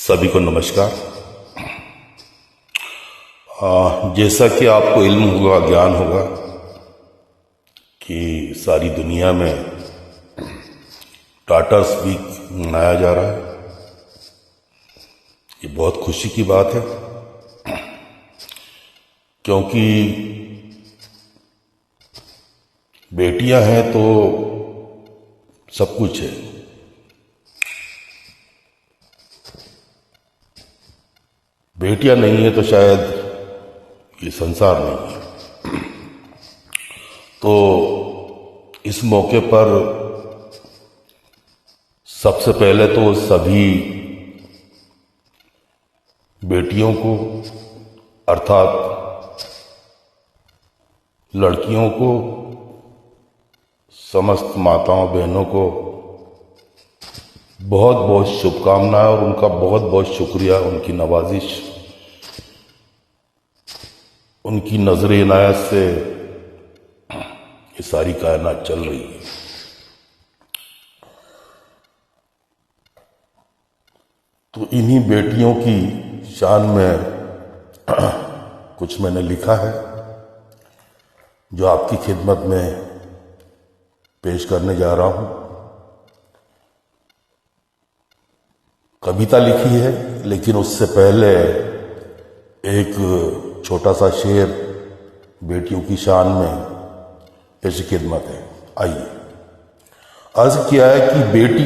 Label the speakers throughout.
Speaker 1: सभी को नमस्कार। जैसा कि आपको इल्म होगा, ज्ञान होगा कि सारी दुनिया में टाटास वीक मनाया जा रहा है। ये बहुत खुशी की बात है क्योंकि बेटियां हैं तो सब कुछ है। बेटियां नहीं है तो शायद ये संसार नहीं है। तो इस मौके पर सबसे पहले तो सभी बेटियों को अर्थात लड़कियों को, समस्त माताओं बहनों को बहुत बहुत शुभकामनाएं और उनका बहुत बहुत शुक्रिया। उनकी नवाजिश, उनकी नजर इनायत से ये सारी कायनात चल रही है। तो इन्हीं बेटियों की शान में कुछ मैंने लिखा है जो आपकी खिदमत में पेश करने जा रहा हूं। कविता लिखी है, लेकिन उससे पहले एक छोटा सा शेर बेटियों की शान में पेश खिदमत है। आइए। अर्ज किया है कि बेटी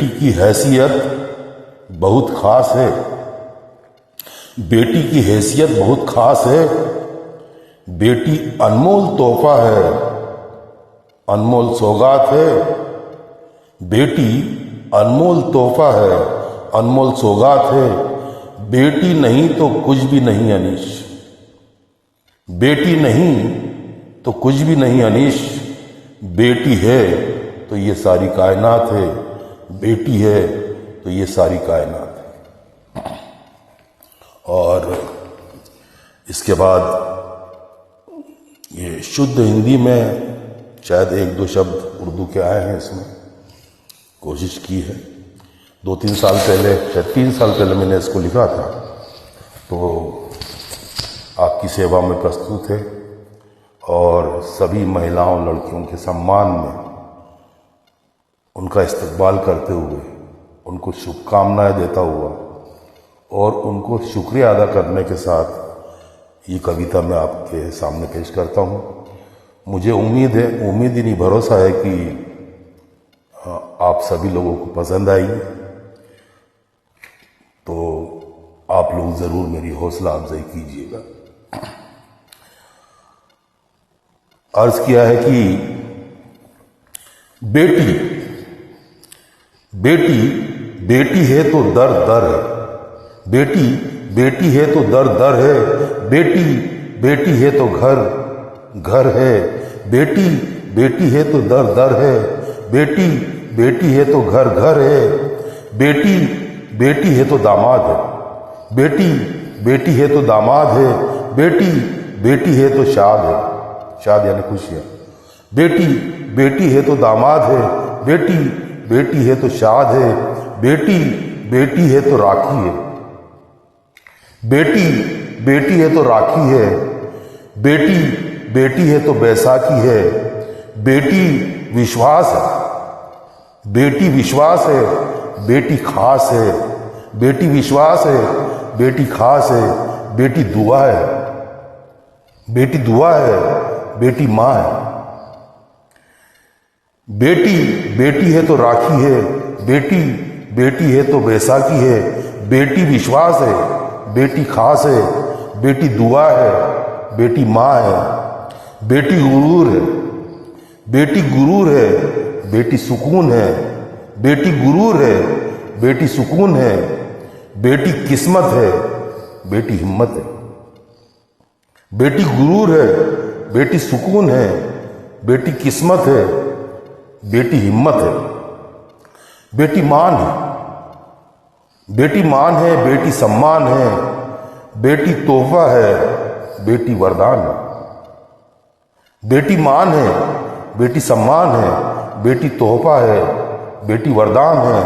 Speaker 1: की हैसियत बहुत खास है। बेटी की हैसियत बहुत खास है। बेटी अनमोल तोहफा है, अनमोल सौगात है। बेटी अनमोल तोहफा है, अनमोल सौगात है। बेटी नहीं तो कुछ भी नहीं अनीश। बेटी नहीं तो कुछ भी नहीं अनीश। बेटी है तो ये सारी कायनात है। बेटी है तो ये सारी कायनात है। और इसके बाद ये शुद्ध हिंदी में शायद एक दो शब्द उर्दू के आए हैं, इसमें कोशिश की है। 2-3 साल पहले, शायद 3 साल पहले मैंने इसको लिखा था, तो आपकी सेवा में प्रस्तुत है। और सभी महिलाओं, लड़कियों के सम्मान में उनका इस्तकबाल करते हुए, उनको शुभकामनाएं देता हुआ और उनको शुक्रिया अदा करने के साथ ये कविता मैं आपके सामने पेश करता हूँ। मुझे उम्मीद ही नहीं, भरोसा है कि आप सभी लोगों को पसंद आएगी। तो आप लोग जरूर मेरी हौसला अफजाई कीजिएगा। अर्ज किया है कि बेटी है तो दर दर है। बेटी है तो दर दर है। बेटी है तो घर है। बेटी है तो दर दर है। बेटी है तो घर है। बेटी है तो दामाद है। बेटी है तो दामाद है। बेटी है तो शाद है। शाद यानी खुशियां। बेटी है तो दामाद है। बेटी है तो शाद है। बेटी है तो राखी है। बेटी है तो राखी है। बेटी है तो बैसाखी है। बेटी विश्वास है। बेटी विश्वास है। बेटी खास है। बेटी विश्वास है। बेटी खास है। बेटी दुआ है। बेटी माँ है। बेटी है तो राखी है। बेटी है तो बैसाखी है। बेटी विश्वास है। बेटी खास है। बेटी दुआ है। बेटी माँ है। बेटी गुरूर है। बेटी सुकून है। बेटी गुरूर है। बेटी सुकून है। बेटी किस्मत है। बेटी हिम्मत है। बेटी गुरूर है। बेटी सुकून है। बेटी किस्मत है। बेटी हिम्मत है। बेटी मान है। बेटी सम्मान है। बेटी तोहफा है। बेटी वरदान है। बेटी मान है। बेटी सम्मान है। बेटी तोहफा है। बेटी वरदान है।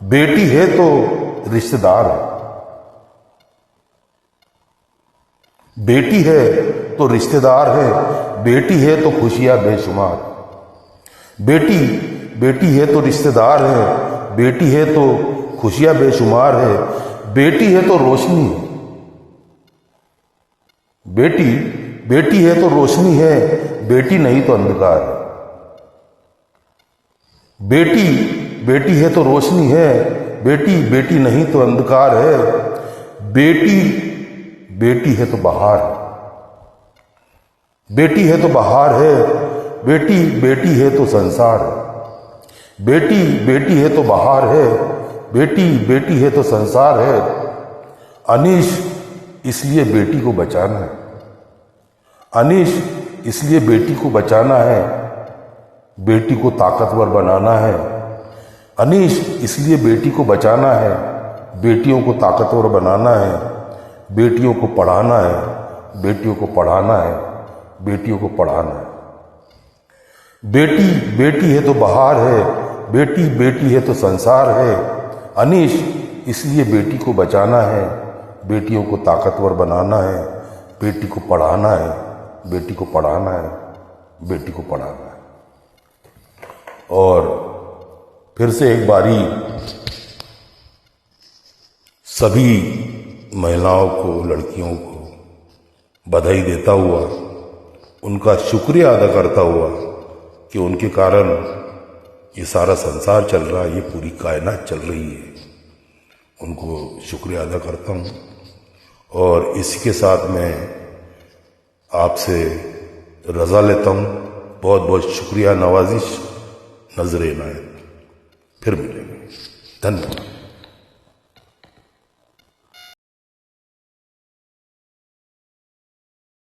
Speaker 1: बेटी है तो रिश्तेदार है, बेटी है तो रिश्तेदार है, बेटी है तो खुशियां बेशुमार, बेटी है तो रिश्तेदार है, बेटी है तो खुशियां बेशुमार है, बेटी है तो रोशनी है, बेटी है तो रोशनी है, बेटी नहीं तो अंधकार है, बेटी है तो रोशनी है, बेटी नहीं तो अंधकार है, बेटी है तो बहार है, बेटी है तो बहार है, बेटी है तो संसार है, बेटी है तो बहार है, बेटी है तो संसार है। अनीश इसलिए बेटी को बचाना है, अनीश इसलिए बेटी को बचाना है, बेटी को ताकतवर बनाना है, अनीश इसलिए बेटी को बचाना है, बेटियों को ताकतवर बनाना है, बेटियों को पढ़ाना है, बेटियों को पढ़ाना है, बेटियों को पढ़ाना है। बेटी है तो बहार है, बेटी है तो संसार है। अनीश इसलिए बेटी को बचाना है, बेटियों को ताकतवर बनाना है, बेटी को पढ़ाना है, बेटी को पढ़ाना है, बेटी को पढ़ाना है। और फिर से एक बारी सभी महिलाओं को, लड़कियों को बधाई देता हुआ, उनका शुक्रिया अदा करता हुआ कि उनके कारण ये सारा संसार चल रहा है, ये पूरी कायनात चल रही है, उनको शुक्रिया अदा करता हूँ। और इसके साथ मैं आपसे रजा लेता हूँ। बहुत बहुत शुक्रिया, नवाजिश, नजर इनायत। फिर मिलेंगे। धन्यवाद।